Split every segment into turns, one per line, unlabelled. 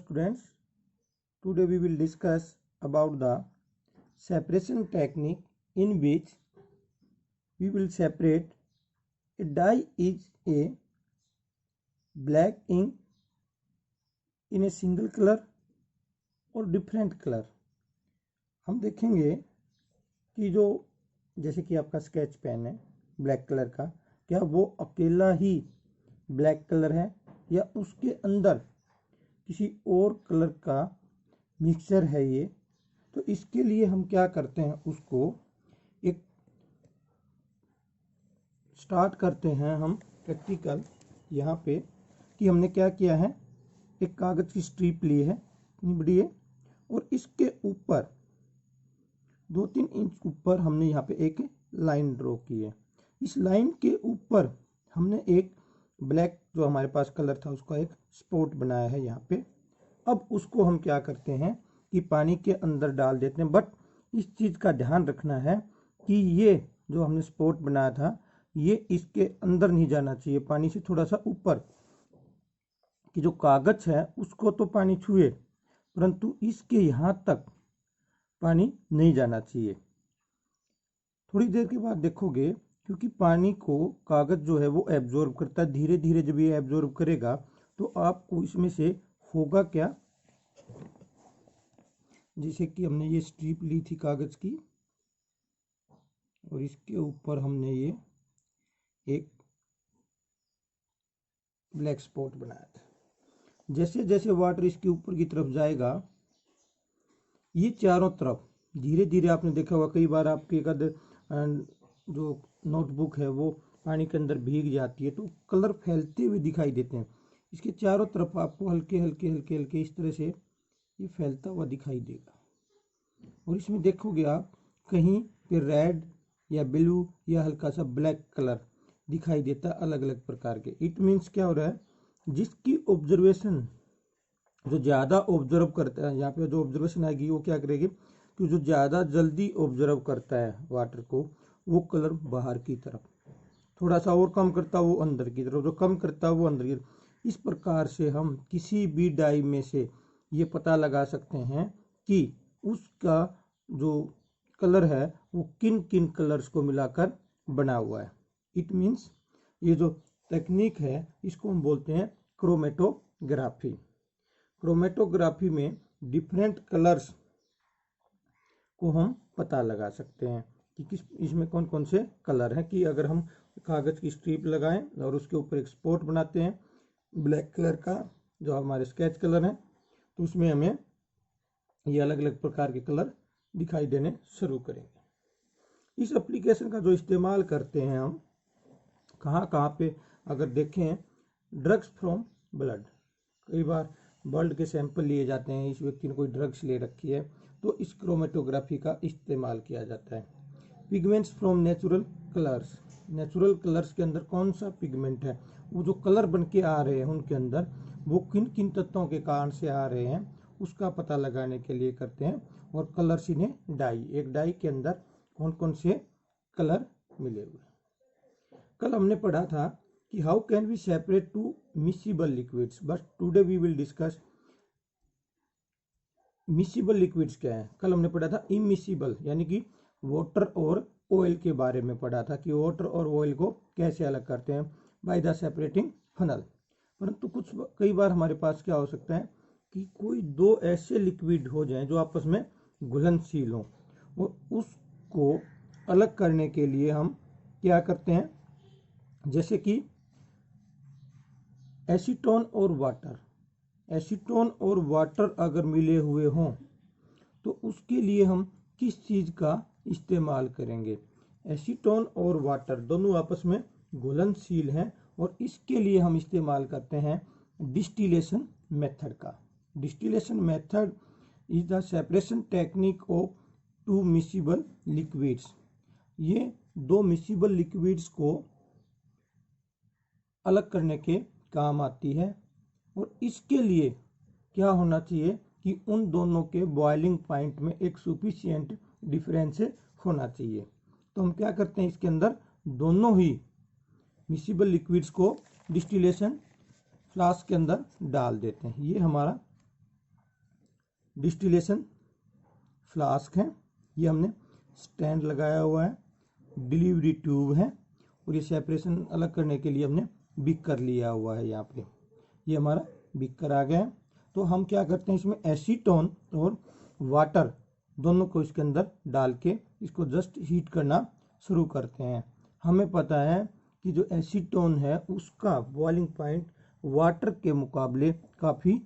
students, today we will discuss about the separation technique in which we will separate a dye is a black ink in a single color और different colour. हम देखेंगे कि जो जैसे कि आपका sketch pen है black colour का, क्या वो अकेला ही ब्लैक कलर है या उसके अंदर किसी और कलर का मिक्सचर है ये। तो इसके लिए हम क्या करते हैं, उसको एक स्टार्ट करते हैं हम प्रैक्टिकल यहाँ पे कि हमने क्या किया है, एक कागज़ की स्ट्रिप ली है इतनी बड़ी है और इसके ऊपर 2-3 इंच ऊपर हमने यहाँ पे एक लाइन ड्रॉ की है। इस लाइन के ऊपर हमने एक ब्लैक जो हमारे पास कलर था उसका एक स्पॉट बनाया है यहाँ पे। अब उसको हम क्या करते हैं कि पानी के अंदर डाल देते हैं, बट इस चीज़ का ध्यान रखना है कि ये जो हमने स्पॉट बनाया था ये इसके अंदर नहीं जाना चाहिए, पानी से थोड़ा सा ऊपर, कि जो कागज़ है उसको तो पानी छुए परंतु इसके यहाँ तक पानी नहीं जाना चाहिए। थोड़ी देर के बाद देखोगे, क्योंकि पानी को कागज़ जो है वो एब्जॉर्ब करता है, धीरे धीरे जब ये एब्जॉर्ब करेगा तो आपको इसमें से होगा क्या, जैसे कि हमने ये स्ट्रिप ली थी कागज़ की और इसके ऊपर हमने ये एक ब्लैक स्पॉट बनाया था। जैसे जैसे वाटर इसके ऊपर की तरफ जाएगा ये चारों तरफ धीरे धीरे, आपने देखा होगा कई बार आपके जो नोटबुक है वो पानी के अंदर भीग जाती है तो कलर फैलते हुए दिखाई देते हैं। इसके चारों तरफ आपको हल्के हल्के हल्के हल्के इस तरह से ये फैलता हुआ दिखाई देगा। और इसमें देखोगे आप कहीं पे रेड या ब्लू या हल्का सा ब्लैक कलर दिखाई देता है अलग अलग प्रकार के। इट मीन्स क्या हो रहा है, जिसकी ऑब्जर्वेशन जो ज़्यादा ऑब्जर्व करता है, यहाँ पे जो ऑब्जर्वेशन आएगी वो क्या करेगी कि जो ज़्यादा जल्दी ऑब्जर्व करता है वाटर को वो कलर बाहर की तरफ, थोड़ा सा और कम करता है वो अंदर की तरफ, जो कम करता है वो अंदर की तरफ। इस प्रकार से हम किसी भी डाई में से ये पता लगा सकते हैं कि उसका जो कलर है वो किन किन कलर्स को मिलाकर बना हुआ है। इट मीन्स ये जो टेक्निक है इसको हम बोलते हैं क्रोमेटोग्राफी। क्रोमेटोग्राफी में डिफरेंट कलर्स को हम पता लगा सकते हैं कि किस इसमें कौन कौन से कलर हैं। कि अगर हम कागज़ की स्ट्रिप लगाएं और उसके ऊपर एक स्पॉट बनाते हैं ब्लैक कलर का जो हमारे स्केच कलर हैं, तो उसमें हमें ये अलग अलग प्रकार के कलर दिखाई देने शुरू करेंगे। इस एप्लीकेशन का जो इस्तेमाल करते हैं हम कहाँ कहाँ पे, अगर देखें ड्रग्स फ्रॉम ब्लड, कई बार ब्लड के सैंपल लिए जाते हैं, इस व्यक्ति ने कोई ड्रग्स ले रखी है तो इस क्रोमेटोग्राफी का इस्तेमाल किया जाता है। Pigments from natural colours, natural colours के अंदर कौन सा पिगमेंट है, वो जो कलर बन के आ रहे हैं उनके अंदर वो किन किन तत्वों के कारण से आ रहे हैं उसका पता लगाने के लिए करते हैं। और कलर्स इन्हें डाई, एक डाई के अंदर कौन कौन से कलर मिले हुए। कल हमने पढ़ा था कि how can we separate two miscible liquids, but today we will discuss miscible liquids क्या है। कल हमने पढ़ा था इमिसिबल, यानी कि वाटर और ऑयल के बारे में पढ़ा था कि वाटर और ऑयल को कैसे अलग करते हैं बाय द सेपरेटिंग फनल। परंतु कई बार हमारे पास क्या हो सकता है कि कोई दो ऐसे लिक्विड हो जाएं जो आपस में घुलनशील हों और उसको अलग करने के लिए हम क्या करते हैं, जैसे कि एसीटोन और वाटर, एसीटोन और वाटर अगर मिले हुए हों तो उसके लिए हम किस चीज़ का इस्तेमाल करेंगे। एसीटोन और वाटर दोनों आपस में घुलनशील हैं और इसके लिए हम इस्तेमाल करते हैं डिस्टिलेशन मेथड का। Distillation method is the separation technique of to miscible liquids. ये दो मिसिबल लिक्विड्स को अलग करने के काम आती है और इसके लिए क्या होना चाहिए कि उन दोनों के बॉइलिंग पॉइंट में एक सफिशिएंट डिफरेंस होना चाहिए। तो हम क्या करते हैं, इसके अंदर दोनों ही मिसिबल लिक्विड्स को डिस्टिलेशन फ्लास्क के अंदर डाल देते हैं। ये हमारा डिस्टिलेशन फ्लास्क है, ये हमने स्टैंड लगाया हुआ है, डिलीवरी ट्यूब है, और ये सेपरेशन अलग करने के लिए हमने बीकर लिया हुआ है। यहाँ पे ये हमारा बीकर आ गया है। तो हम क्या करते हैं, इसमें एसीटोन और वाटर दोनों को इसके अंदर डाल के इसको जस्ट हीट करना शुरू करते हैं। हमें पता है कि जो एसीटोन है उसका बॉइलिंग पॉइंट वाटर के मुकाबले काफ़ी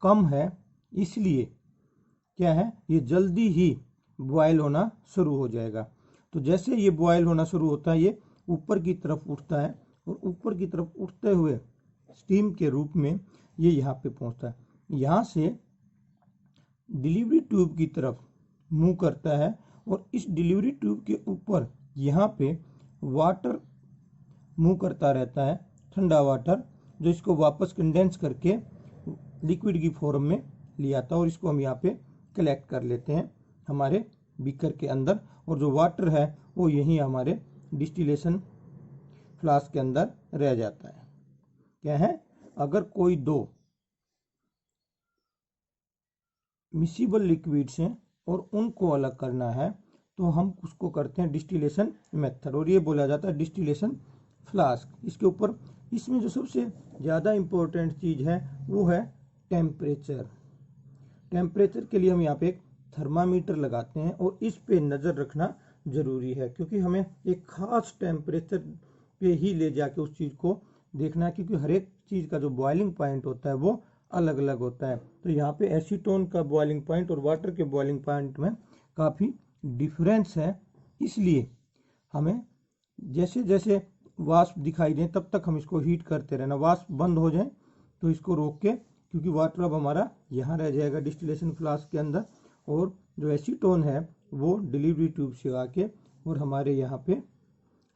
कम है, इसलिए क्या है, ये जल्दी ही बॉयल होना शुरू हो जाएगा। तो जैसे ये बॉयल होना शुरू होता है, ये ऊपर की तरफ उठता है, और ऊपर की तरफ उठते हुए स्टीम के रूप में ये यहाँ पे पहुँचता है। यहाँ से डिलीवरी ट्यूब की तरफ मूव करता है, और इस डिलीवरी ट्यूब के ऊपर यहाँ पे वाटर मूव करता रहता है, ठंडा वाटर, जो इसको वापस कंडेंस करके लिक्विड की फॉर्म में ले आता है, और इसको हम यहाँ पे कलेक्ट कर लेते हैं हमारे बीकर के अंदर। और जो वाटर है वो यहीं हमारे डिस्टिलेशन फ्लास्क के अंदर रह जाता है। क्या है, अगर कोई दो मिसिबल लिक्विड्स हैं और उनको अलग करना है तो हम उसको करते हैं डिस्टिलेशन मेथड, और ये बोला जाता है डिस्टिलेशन फ्लास्क। इसके ऊपर इसमें जो सबसे ज़्यादा इम्पोर्टेंट चीज़ है वो है टेम्परेचर। टेम्परेचर के लिए हम यहाँ पे एक थर्मामीटर लगाते हैं, और इस पे नज़र रखना ज़रूरी है, क्योंकि हमें एक ख़ास टेम्परेचर पे ही ले जाके उस चीज़ को देखना है, क्योंकि हर एक चीज़ का जो बॉइलिंग पॉइंट होता है वो अलग अलग होता है। तो यहाँ पे एसीटोन का बॉइलिंग पॉइंट और वाटर के बॉइलिंग पॉइंट में काफ़ी डिफरेंस है, इसलिए हमें जैसे जैसे वाष्प दिखाई दे तब तक हम इसको हीट करते रहना। वाष्प बंद हो जाए तो इसको रोक के, क्योंकि वाटर अब हमारा यहाँ रह जाएगा डिस्टिलेशन फ्लास्क के अंदर, और जो एसीटोन है वो डिलीवरी ट्यूब से आके और हमारे यहाँ पे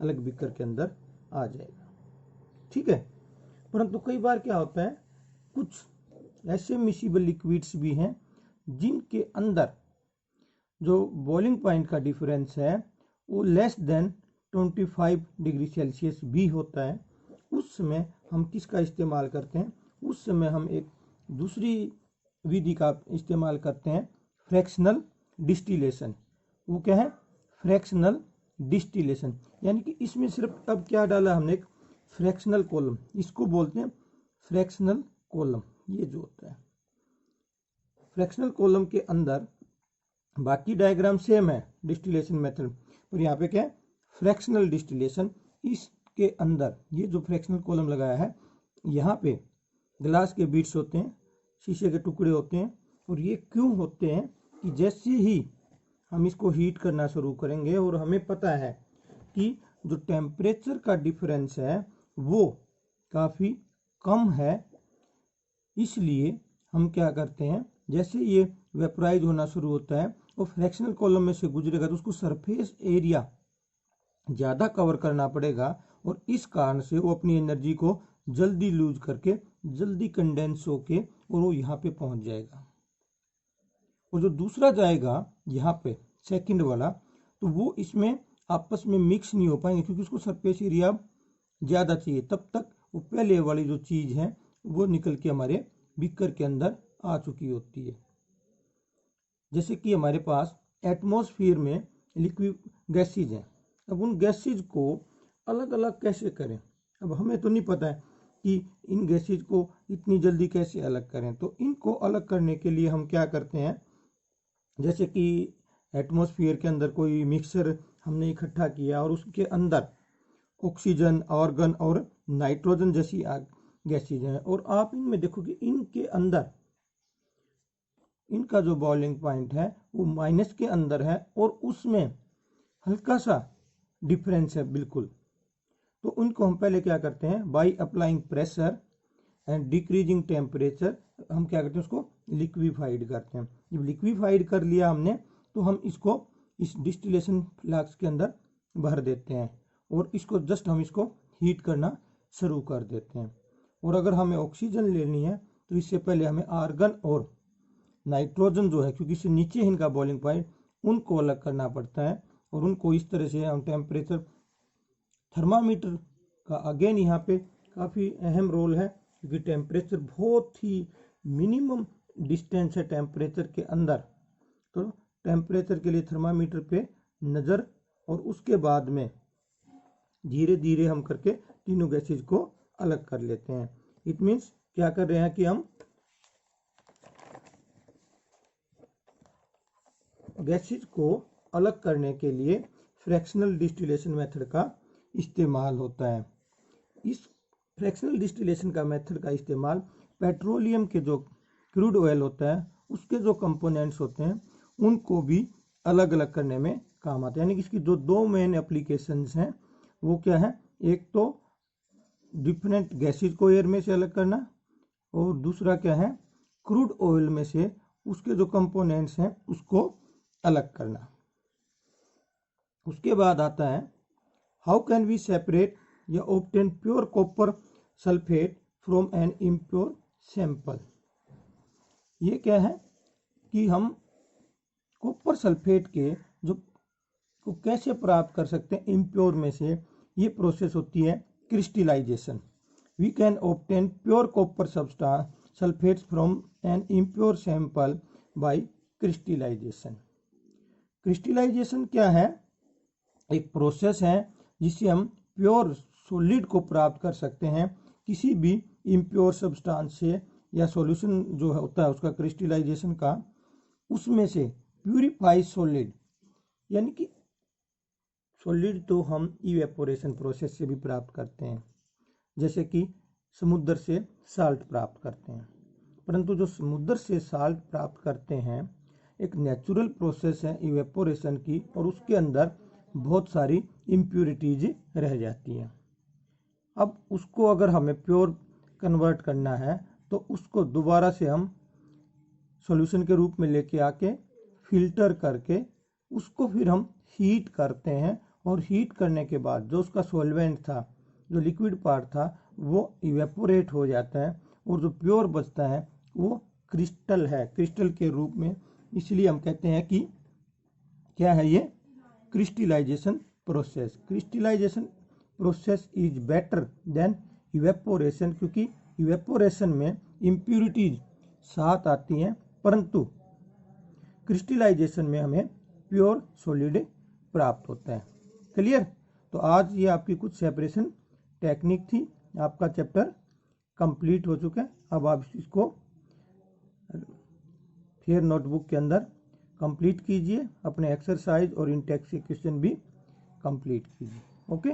अलग बीकर के अंदर आ जाएगा। ठीक है, परंतु कई बार क्या होता है, कुछ ऐसे मिसिबल लिक्विड्स भी हैं जिनके अंदर जो बॉइलिंग पॉइंट का डिफरेंस है वो लेस देन 25 डिग्री सेल्सियस भी होता है। उस समय हम किसका इस्तेमाल करते हैं, उस समय हम एक दूसरी विधि का इस्तेमाल करते हैं, फ्रैक्शनल डिस्टिलेशन। वो क्या है, फ्रैक्शनल डिस्टिलेशन, यानी कि इसमें सिर्फ अब क्या डाला हमने, एक फ्रैक्शनल कॉलम, इसको बोलते हैं फ्रैक्शनल कॉलम। ये जो होता है फ्रैक्शनल कॉलम के अंदर, बाकी डायग्राम सेम है डिस्टिलेशन मेथड, पर यहाँ पे क्या है, फ्रैक्शनल डिस्टिलेशन। इसके अंदर ये जो फ्रैक्शनल कॉलम लगाया है, यहाँ पे ग्लास के बीट्स होते हैं, शीशे के टुकड़े होते हैं, और ये क्यों होते हैं कि जैसे ही हम इसको हीट करना शुरू करेंगे और हमें पता है कि जो टेम्परेचर का डिफरेंस है वो काफ़ी कम है, इसलिए हम क्या करते हैं, जैसे ये वेपराइज होना शुरू होता है और फ्रैक्शनल कॉलम में से गुजरेगा तो उसको सरफेस एरिया ज़्यादा कवर करना पड़ेगा, और इस कारण से वो अपनी एनर्जी को जल्दी लूज करके जल्दी कंडेंस होके और वो यहाँ पे पहुँच जाएगा। और जो दूसरा जाएगा यहाँ पे सेकंड वाला, तो वो इसमें आपस में मिक्स नहीं हो पाएंगे, क्योंकि उसको सरफेस एरिया ज़्यादा चाहिए। तब तक वो पहले वाली जो चीज़ है वो निकल के हमारे बीकर के अंदर आ चुकी होती है। जैसे कि हमारे पास एटमॉस्फेयर में लिक्विड गैसेज हैं, अब उन गैसेज को अलग अलग कैसे करें, अब हमें तो नहीं पता है कि इन गैसेज को इतनी जल्दी कैसे अलग करें। तो इनको अलग करने के लिए हम क्या करते हैं, जैसे कि एटमॉस्फेयर के अंदर कोई मिक्सर हमने इकट्ठा किया और उसके अंदर ऑक्सीजन, आर्गन और नाइट्रोजन जैसी गैसेज हैं, और आप इनमें देखो कि इनके अंदर इनका जो बॉइलिंग पॉइंट है वो माइनस के अंदर है, और उसमें हल्का सा डिफरेंस है बिल्कुल। तो उनको हम पहले क्या करते हैं, by applying pressure and decreasing temperature, हम क्या करते हैं, उसको लिक्विफाइड करते हैं। जब लिक्विफाइड कर लिया हमने, तो हम इसको इस डिस्टिलेशन फ्लास्क के अंदर भर देते हैं, और इसको जस्ट हम इसको हीट करना शुरू कर देते हैं। और अगर हमें ऑक्सीजन लेनी है तो इससे पहले हमें आर्गन और नाइट्रोजन जो है, क्योंकि इससे नीचे इनका बॉइलिंग पॉइंट, उनको अलग करना पड़ता है, और उनको इस तरह से हम टेम्परेचर, थर्मामीटर का अगेन यहाँ पे काफ़ी अहम रोल है, क्योंकि टेम्परेचर बहुत ही मिनिमम डिस्टेंस है टेम्परेचर के अंदर, तो टेम्परेचर के लिए थर्मामीटर पे नज़र, और उसके बाद में धीरे धीरे हम करके तीनों गैसेज को अलग कर लेते हैं। इट मीन्स क्या कर रहे हैं कि हम गैसेज को अलग करने के लिए फ्रैक्शनल डिस्टिलेशन मेथड का इस्तेमाल होता है। इस फ्रैक्शनल डिस्टिलेशन का मेथड का इस्तेमाल पेट्रोलियम के जो क्रूड ऑयल होता है उसके जो कंपोनेंट्स होते हैं उनको भी अलग अलग करने में काम आता है। यानी कि इसकी जो दो मेन एप्लीकेशंस हैं वो क्या है, एक तो डिफरेंट गैसेज को एयर में से अलग करना, और दूसरा क्या है, क्रूड ऑयल में से उसके जो कंपोनेंट्स हैं उसको अलग करना। उसके बाद आता है हाउ कैन वी सेपरेट या obtain pure copper sulphate from an impure sample. ये क्या है कि हम कॉपर सल्फेट के जो को कैसे प्राप्त कर सकते हैं इम्प्योर में से। ये प्रोसेस होती है crystallisation. We can obtain pure copper sulphates from an impure sample by crystallisation. Crystallisation क्या है, एक प्रोसेस है जिससे हम प्योर सॉलिड को प्राप्त कर सकते हैं किसी भी इम्प्योर सब्सटेंस से, या सॉल्यूशन जो होता है उसका क्रिस्टलाइजेशन का, उसमें से प्यूरिफाई सॉलिड। यानी कि सॉलिड तो हम इवेपोरेशन प्रोसेस से भी प्राप्त करते हैं, जैसे कि समुद्र से साल्ट प्राप्त करते हैं, परंतु जो समुद्र से साल्ट प्राप्त करते हैं एक नेचुरल प्रोसेस है इवेपोरेशन की, और उसके अंदर बहुत सारी इम्प्यूरिटीज रह जाती हैं। अब उसको अगर हमें प्योर कन्वर्ट करना है तो उसको दोबारा से हम सॉल्यूशन के रूप में लेके आके फिल्टर करके उसको फिर हम हीट करते हैं, और हीट करने के बाद जो उसका सॉल्वेंट था, जो लिक्विड पार्ट था, वो इवेपोरेट हो जाता है, और जो प्योर बचता है वो क्रिस्टल है, क्रिस्टल के रूप में। इसलिए हम कहते हैं कि क्या है ये crystallisation process. Crystallisation process is better than evaporation, क्योंकि इवेपोरेशन में इम्प्यूरिटीज साथ आती हैं, परंतु क्रिस्टलाइजेशन में हमें प्योर सॉलिड प्राप्त होता है। क्लियर। तो आज ये आपकी कुछ सेपरेशन टेक्निक थी। आपका चैप्टर कंप्लीट हो चुका है। अब आप इसको फिर नोटबुक के अंदर कंप्लीट कीजिए, अपने एक्सरसाइज और इन टेक्स्ट के क्वेश्चन भी कंप्लीट कीजिए। ओके।